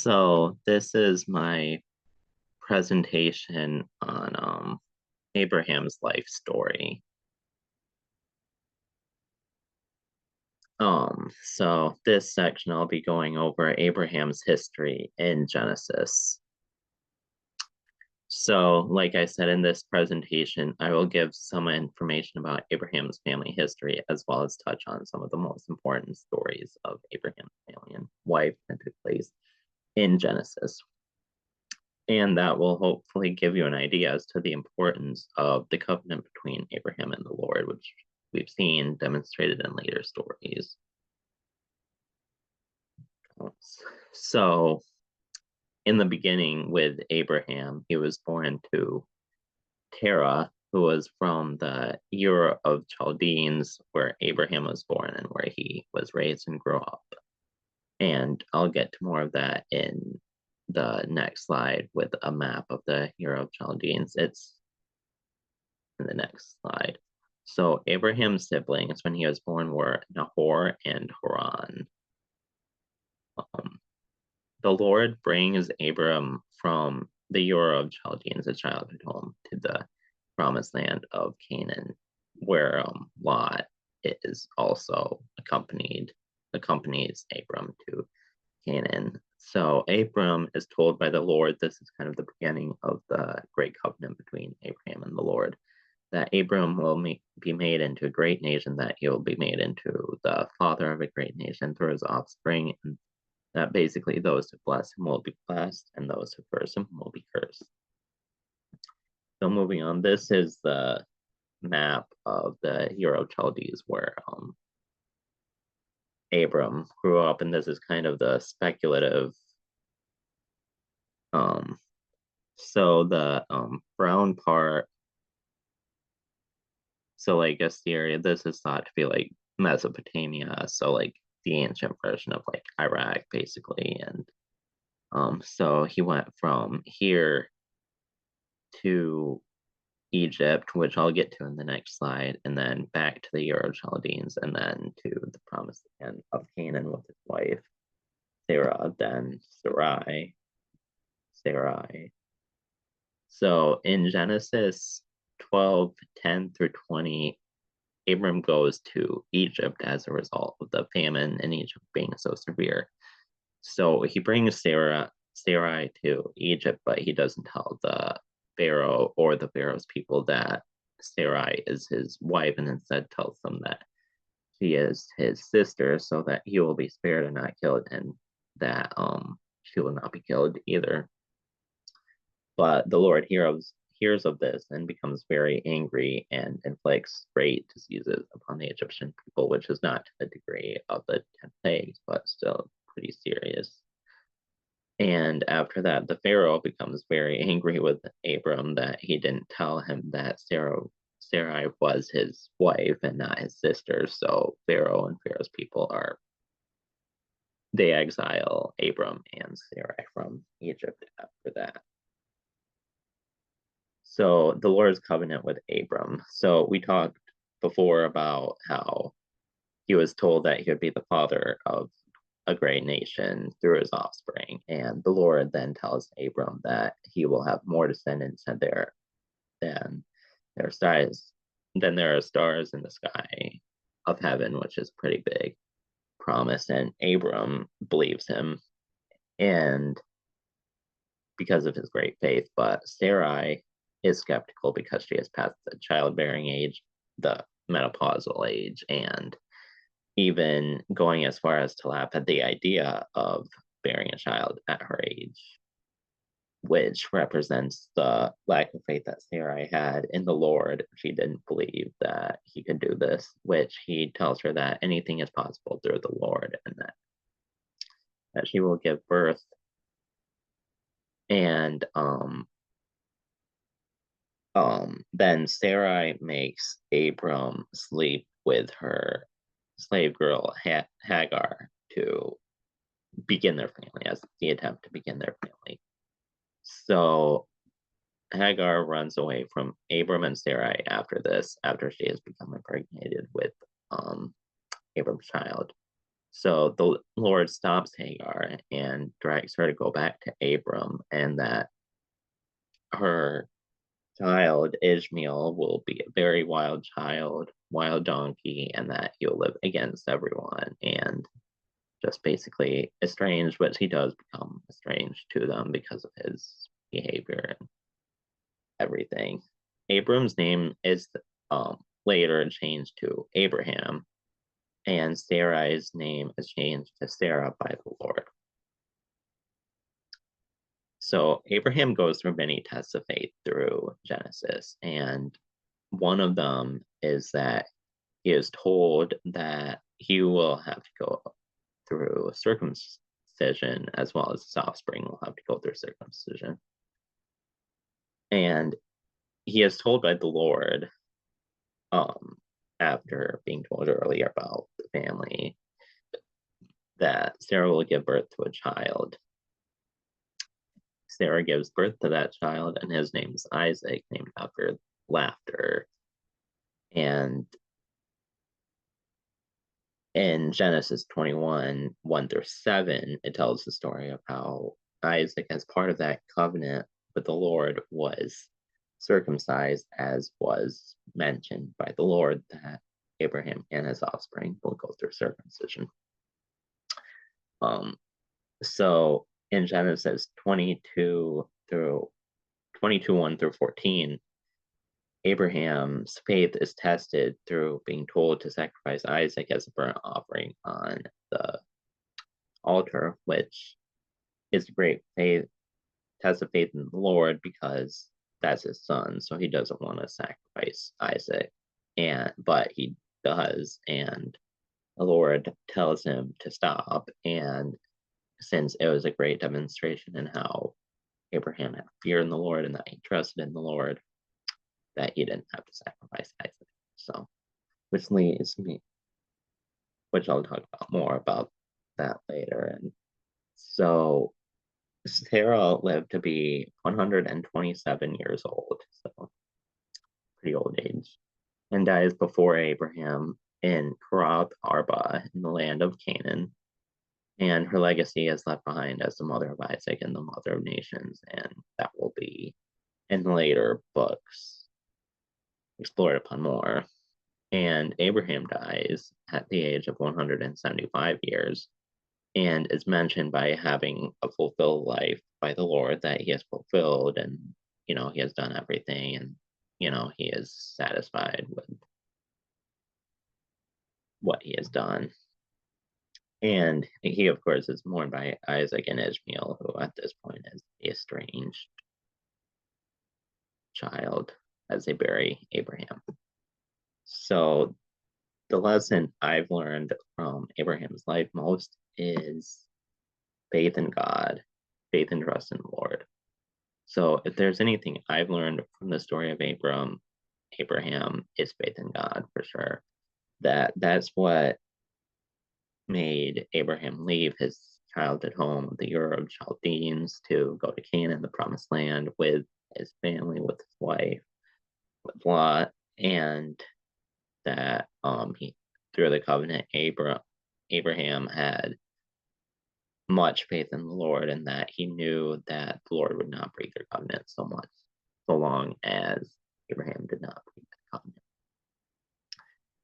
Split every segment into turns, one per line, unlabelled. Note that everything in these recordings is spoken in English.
So this is my presentation on Abraham's life story. So this section I'll be going over Abraham's history in Genesis. So, like I said in this presentation, I will give some information about Abraham's family history as well as touch on some of the most important stories of Abraham's family and life that took place in Genesis. And that will hopefully give you an idea as to the importance of the covenant between Abraham and the Lord, which we've seen demonstrated in later stories. So, in the beginning with Abraham, he was born to Terah, who was from the Ur of Chaldeans, where Abraham was born and where he was raised and grew up. And I'll get to more of that in the next slide with a map of the Ur of Chaldeans. It's in the next slide. So Abraham's siblings when he was born were Nahor and Haran. Um, the Lord brings Abram from the Ur of Chaldeans, a childhood home, to the promised land of Canaan, where Lot is also accompanies Abram to Canaan. So Abram is told by the Lord, this is kind of the beginning of the great covenant between Abraham and the Lord, that Abram will be made into a great nation, that he will be made into the father of a great nation through his offspring, and that basically those who bless him will be blessed, and those who curse him will be cursed. So moving on, this is the map of the Ur of Chaldees where Abram grew up, and this is kind of the speculative. So the brown part, so like Assyria, this is thought to be like Mesopotamia, so like the ancient version of like Iraq, basically. And so he went from here to Egypt, which I'll get to in the next slide, and then back to the Ur Chaldeans, and then to the promised land of Canaan with his wife Sarah, then Sarai. So in Genesis 12:10 through 20, Abram goes to Egypt as a result of the famine in Egypt being so severe. So he brings Sarai to Egypt, but he doesn't tell the Pharaoh or the Pharaoh's people that Sarai is his wife, and instead tells them that she is his sister, so that he will be spared and not killed, and that she will not be killed either. But the Lord hears of this and becomes very angry and inflicts great diseases upon the Egyptian people, which is not to the degree of the 10 plagues, but still pretty serious. And after that, the Pharaoh becomes very angry with Abram that he didn't tell him that Sarai was his wife and not his sister. So Pharaoh and Pharaoh's people they exile Abram and Sarai from Egypt after that. So the Lord's covenant with Abram. So we talked before about how he was told that he would be the father of a great nation through his offspring. And the Lord then tells Abram that he will have more descendants than than there are stars than there are stars in the sky of heaven, which is pretty big promise. And Abram believes him, and because of his great faith, but Sarai is skeptical because she has passed the childbearing age, the menopausal age, and even going as far as to laugh at the idea of bearing a child at her age, which represents the lack of faith that Sarai had in the Lord. She didn't believe that he could do this, which he tells her that anything is possible through the Lord, and that she will give birth. And then Sarai makes Abram sleep with her slave girl Hagar to begin their family, as the attempt to begin their family. So Hagar runs away from Abram and Sarai after this, after she has become impregnated with Abram's child. So the Lord stops Hagar and directs her to go back to Abram, and that her child Ishmael will be a very wild child, wild donkey, and that he'll live against everyone and just basically estranged, but he does become estranged to them because of his behavior and everything. Abram's name is later changed to Abraham, and Sarai's name is changed to Sarah by the Lord. So Abraham goes through many tests of faith through Genesis, and one of them is that he is told that he will have to go through circumcision as well as his offspring will have to go through circumcision. And he is told by the Lord, after being told earlier about the family, that Sarah will give birth to a child. Sarah gives birth to that child, and his name is Isaac, named after laughter. And in Genesis 21, 1 through 7, it tells the story of how Isaac, as part of that covenant with the Lord, was circumcised, as was mentioned by the Lord, that Abraham and his offspring will go through circumcision. So in Genesis 22 through 22, 1 through 14, Abraham's faith is tested through being told to sacrifice Isaac as a burnt offering on the altar, which is a great faith, test of faith in the Lord because that's his son, so he doesn't want to sacrifice Isaac, but he does, and the Lord tells him to stop. And since it was a great demonstration in how Abraham had fear in the Lord and that he trusted in the Lord, that he didn't have to sacrifice Isaac. So, which leads me, which I'll talk about more about that later. And so Sarah lived to be 127 years old, so pretty old age, and dies before Abraham in Karath Arba in the land of Canaan. And her legacy is left behind as the mother of Isaac and the mother of nations, and that will be in later books explored upon more. And Abraham dies at the age of 175 years and is mentioned by having a fulfilled life by the Lord, that he has fulfilled and, he has done everything, and, he is satisfied with what he has done. And he, of course, is mourned by Isaac and Ishmael, who at this point is the estranged child as they bury Abraham. So the lesson I've learned from Abraham's life most is faith in God, faith and trust in the Lord. So if there's anything I've learned from the story of Abraham is faith in God for sure. That's what made Abraham leave his childhood home, the Ur of Chaldeans, to go to Canaan, the promised land, with his family, with his wife, with Lot, and that he, through the covenant, Abraham had much faith in the Lord, and that he knew that the Lord would not break their covenant so long as Abraham did not break that covenant.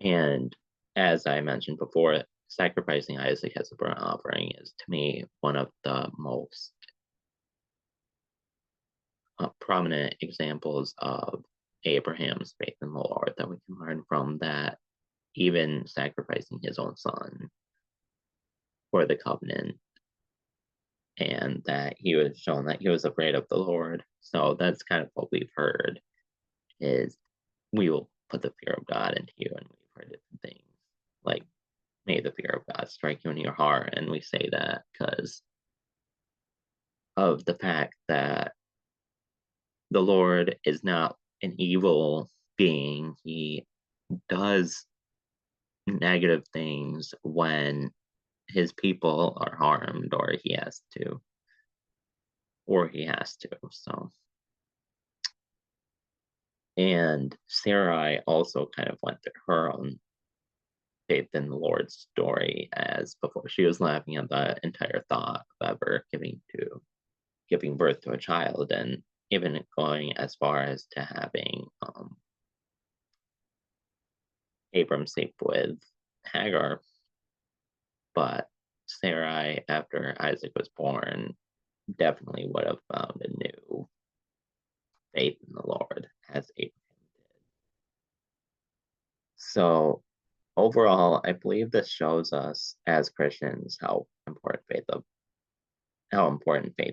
And as I mentioned before, sacrificing Isaac as a burnt offering is, to me, one of the most prominent examples of Abraham's faith in the Lord that we can learn from, that even sacrificing his own son for the covenant, and that he was shown that he was afraid of the Lord. So that's kind of what we've heard, is we will put the fear of God into you, and we've heard different things like, may the fear of God strike you in your heart. And we say that because of the fact that the Lord is not an evil being. He does negative things when his people are harmed, or he has to. So, and Sarai also kind of went through her own faith in the Lord's story as before. She was laughing at the entire thought of ever giving birth to a child, and even going as far as to having Abram sleep with Hagar. But Sarai, after Isaac was born, definitely would have found a new faith in the Lord as Abraham did. So overall, I believe this shows us as Christians how important faith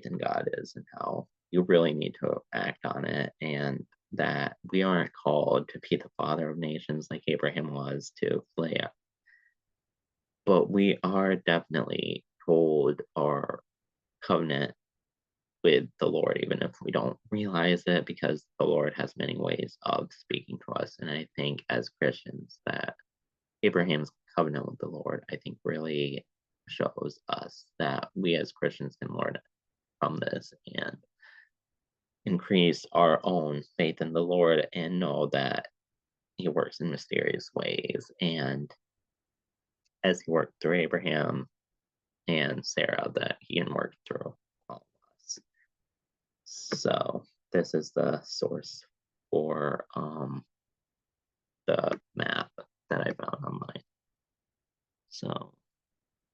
in God is, and how you really need to act on it, and that we aren't called to be the father of nations like Abraham was to Leah, but we are definitely told our covenant with the Lord, even if we don't realize it, because the Lord has many ways of speaking to us. And I think as Christians that Abraham's covenant with the Lord, I think really shows us that we as Christians can learn from this and increase our own faith in the Lord and know that he works in mysterious ways. And as he worked through Abraham and Sarah, that he can work through all of us. So this is the source for the map that I found online. So